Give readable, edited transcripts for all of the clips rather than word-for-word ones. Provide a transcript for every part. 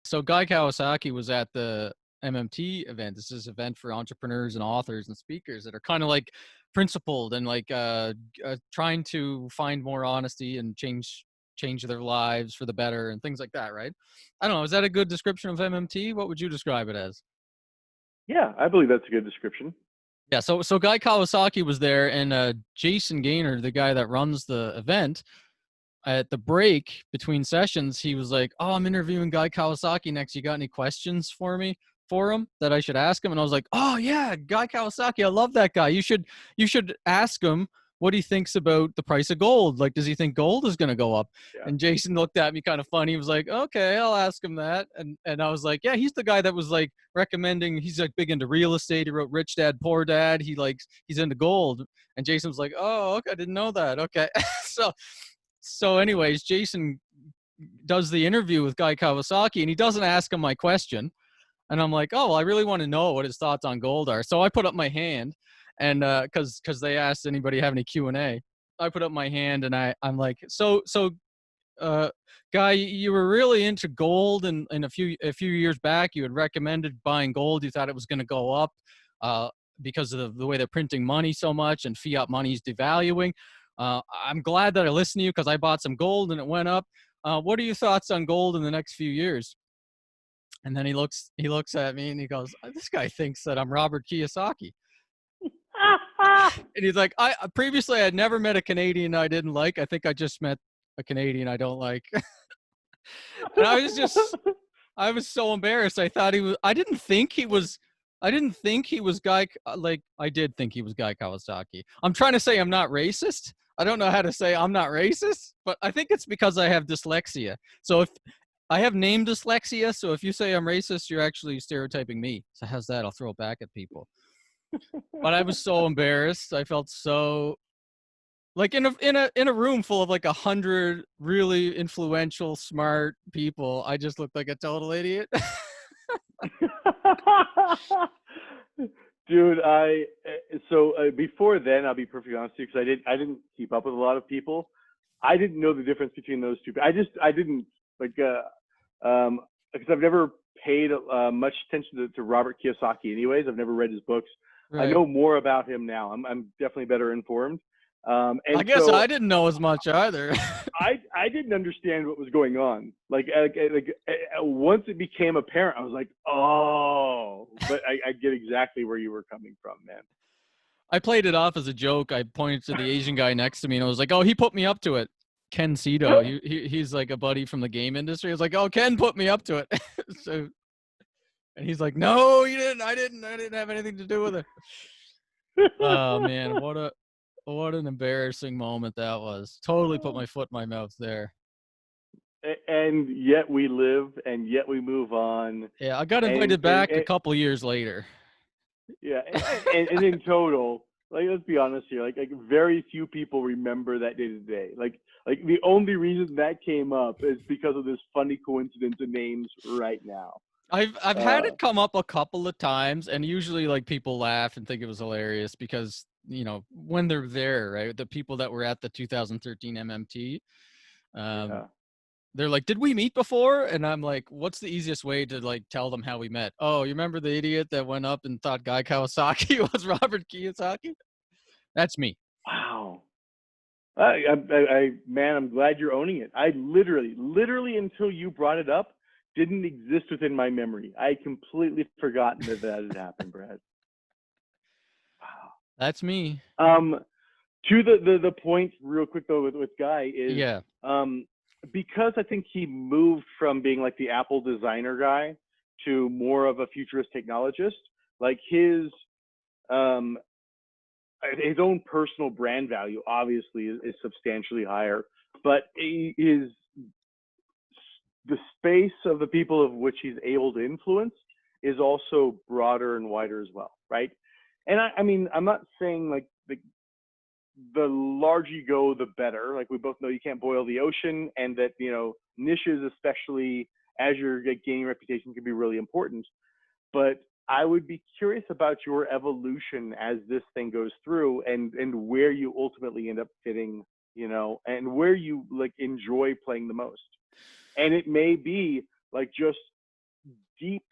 So Guy Kawasaki was at the MMT event. This is an event for entrepreneurs and authors and speakers that are kind of like principled and like trying to find more honesty and change their lives for the better and things like that, right? I don't know. Is that a good description of MMT? What would you describe it as? Yeah, I believe that's a good description. Yeah, so Guy Kawasaki was there, and Jason Gaynor, the guy that runs the event, at the break between sessions, he was like, "Oh, I'm interviewing Guy Kawasaki next. You got any questions for him that I should ask him?" And I was like, "Oh yeah, Guy Kawasaki. I love that guy. You should ask him what he thinks about the price of gold. Like, does he think gold is going to go up?" Yeah. And Jason looked at me kind of funny. He was like, "Okay, I'll ask him that." And I was like, "Yeah, he's the guy that was like recommending. He's like big into real estate. He wrote Rich Dad Poor Dad. He's into gold." And Jason was like, "Oh, okay, I didn't know that. Okay." So anyways, Jason does the interview with Guy Kawasaki, and he doesn't ask him my question. And I'm like, "Oh, well, I really want to know what his thoughts on gold are." So I put up my hand, and because they asked anybody have any Q&A, I put up my hand, and I'm like, "So, Guy, you were really into gold, and a few years back, you had recommended buying gold. You thought it was going to go up uh, because of the way they're printing money so much, and fiat money is devaluing. I'm glad that I listened to you because I bought some gold and it went up. What are your thoughts on gold in the next few years?" And then he looks at me and he goes, "This guy thinks that I'm Robert Kiyosaki." And he's like, "I previously I had never met a Canadian I didn't like. I think I just met a Canadian I don't like." And I was so embarrassed. I thought he was. I didn't think he was Guy. Like I did think he was Guy Kawasaki. I'm trying to say I'm not racist. I don't know how to say I'm not racist, but I think it's because I have dyslexia. So if I have name dyslexia, so if you say I'm racist, you're actually stereotyping me. So how's that? I'll throw it back at people. But I was so embarrassed. I felt so like in a room full of like 100 really influential, smart people. I just looked like a total idiot. Dude, before then, I'll be perfectly honest with you, because I didn't keep up with a lot of people. I didn't know the difference between those two. I didn't like because I've never paid much attention to Robert Kiyosaki. Anyways, I've never read his books. I Right. know more about him now. I'm definitely better informed. I And guess so I didn't know as much either. I didn't understand what was going on. Once it became apparent, I was like, oh. But I get exactly where you were coming from, man. I played it off as a joke. I pointed to the Asian guy next to me and I was like, "Oh, he put me up to it." Ken Cito. He's like a buddy from the game industry. I was like, "Oh, Ken put me up to it." So and he's like, "No, you didn't. I didn't have anything to do with it." Oh man, what an embarrassing moment that was. Totally put my foot in my mouth there. And yet we live, and yet we move on. Yeah, I got And, invited and, back a and couple years later. yeah, and in total, like, let's be honest here, like very few people remember that day to day. Like the only reason that came up is because of this funny coincidence of names right now. I've had Uh, it come up a couple of times, and usually like people laugh and think it was hilarious because when they're there, right? The people that were at the 2013 MMT, um, yeah. they're like, "Did we meet before?" And I'm like, "What's the easiest way to like tell them how we met?" "Oh, you remember the idiot that went up and thought Guy Kawasaki was Robert Kiyosaki?" That's me. Wow. Man, I'm glad you're owning it. I literally until you brought it up, didn't exist within my memory. I had completely forgotten that had happened, Brad. That's me. Wow. To the point, real quick though, with Guy is Yeah. um, because I think he moved from being like the Apple designer guy to more of a futurist technologist. Like um, his own personal brand value obviously is substantially higher, but his the space of the people of which he's able to influence is also broader and wider as well, right? And I mean, I'm not saying like the larger you go, the better. Like we both know, you can't boil the ocean, and that niches, especially as you're gaining reputation, can be really important. But I would be curious about your evolution as this thing goes through, and where you ultimately end up fitting, and where you like enjoy playing the most. And it may be like just deep,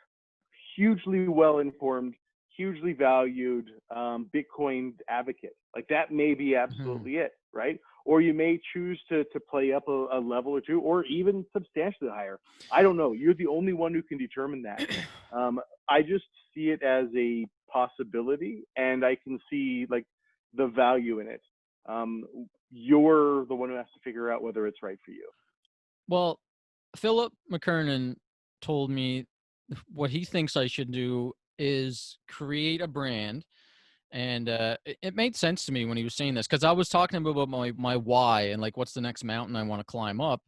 hugely well informed, hugely valued Bitcoin advocate. Like that may be Mhm. absolutely it, right? Or you may choose to play up a level or two, or even substantially higher. I don't know. You're the only one who can determine that. I just see it as a possibility, and I can see like the value in it. Um, you're the one who has to figure out whether it's right for you. Well, Philip McKernan told me what he thinks I should do is create a brand. And it made sense to me when he was saying this, because I was talking about my why and like what's the next mountain I want to climb up.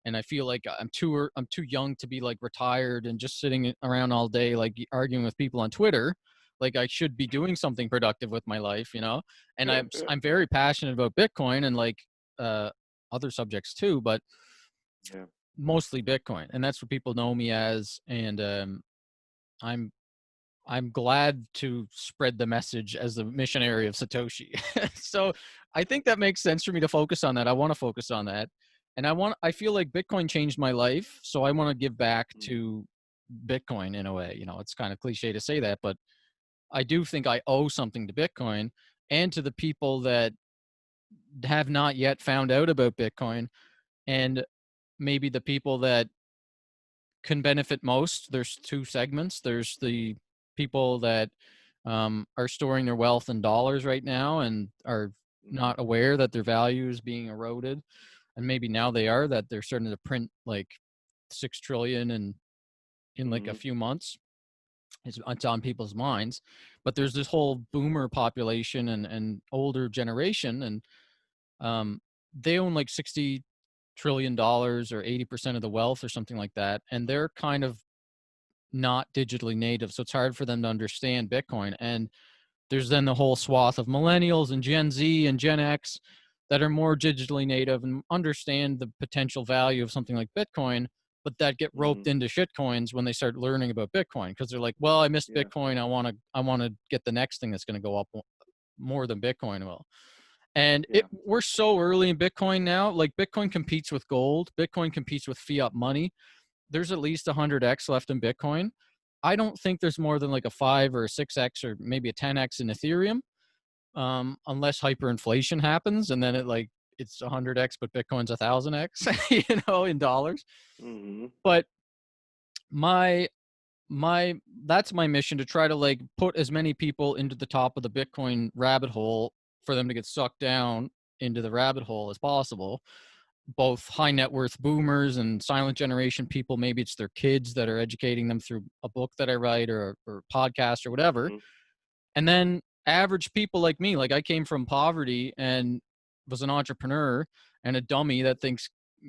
And I feel like I'm too young to be like retired and just sitting around all day like arguing with people on Twitter. Like I should be doing something productive with my life, you know. And I'm very passionate about Bitcoin and like uh, other subjects too, but Yeah. mostly Bitcoin, and that's what people know me as. And I'm I'm glad to spread the message as the missionary of Satoshi. So I think that makes sense for me to focus on that. I want to focus on that. And I feel like Bitcoin changed my life. So I want to give back to Bitcoin in a way. You know, it's kind of cliche to say that, but I do think I owe something to Bitcoin and to the people that have not yet found out about Bitcoin, and maybe the people that can benefit most. There's two segments. There's the people that are storing their wealth in dollars right now and are Mm-hmm. not aware that their value is being eroded, and maybe now they are, that they're starting to print like 6 trillion in like a Mm-hmm. few months. It's on people's minds. But there's this whole boomer population and older generation, and um, they own like $60 trillion or 80% of the wealth or something like that, and they're kind of not digitally native, so it's hard for them to understand Bitcoin. And there's then the whole swath of millennials and Gen Z and Gen X that are more digitally native and understand the potential value of something like Bitcoin, but that get Mm-hmm. roped into shitcoins when they start learning about Bitcoin, because they're like, well, I missed Yeah. Bitcoin. I want to get the next thing that's going to go up more than Bitcoin will. And Yeah. we're so early in Bitcoin now. Like Bitcoin competes with gold. Bitcoin competes with fiat money. There's at least 100x left in Bitcoin. I don't think there's more than like a 5 or a 6x or maybe a 10x in Ethereum, unless hyperinflation happens and then it's 100x, but Bitcoin's 1,000x, in dollars. Mm-hmm. But my my that's my mission, to try to like put as many people into the top of the Bitcoin rabbit hole for them to get sucked down into the rabbit hole as possible, both high net worth boomers and silent generation people. Maybe it's their kids that are educating them through a book that I write or podcast or whatever. Mm-hmm. And then average people like me, like I came from poverty and was an entrepreneur and a dummy that thinks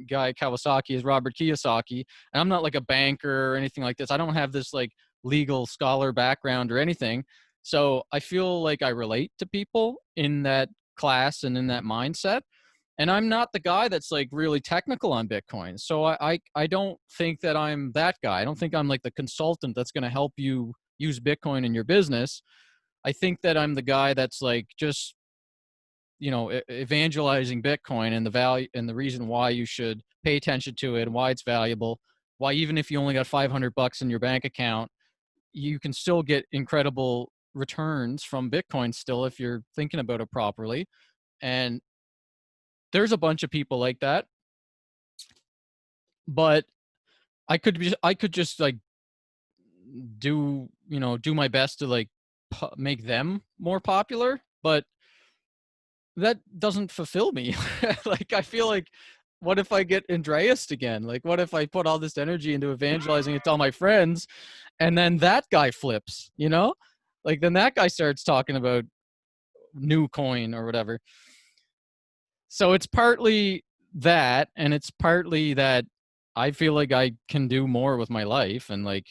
Guy Kawasaki is Robert Kiyosaki. And I'm not like a banker or anything like this. I don't have this like legal scholar background or anything. So I feel like I relate to people in that class and in that mindset. And I'm not the guy that's like really technical on Bitcoin. So I don't think that I'm that guy. I don't think I'm like the consultant that's going to help you use Bitcoin in your business. I think that I'm the guy that's like just, evangelizing Bitcoin and the value and the reason why you should pay attention to it and why it's valuable. Why, even if you only got $500 in your bank account, you can still get incredible returns from Bitcoin still if you're thinking about it properly. And there's a bunch of people like that, but I could just like do my best to like make them more popular, but that doesn't fulfill me. Like I feel like, what if I get Andreas again? Like what if I put all this energy into evangelizing it to all my friends and then that guy flips, like then that guy starts talking about new coin or whatever. So it's partly that, and it's partly that I feel like I can do more with my life, and like,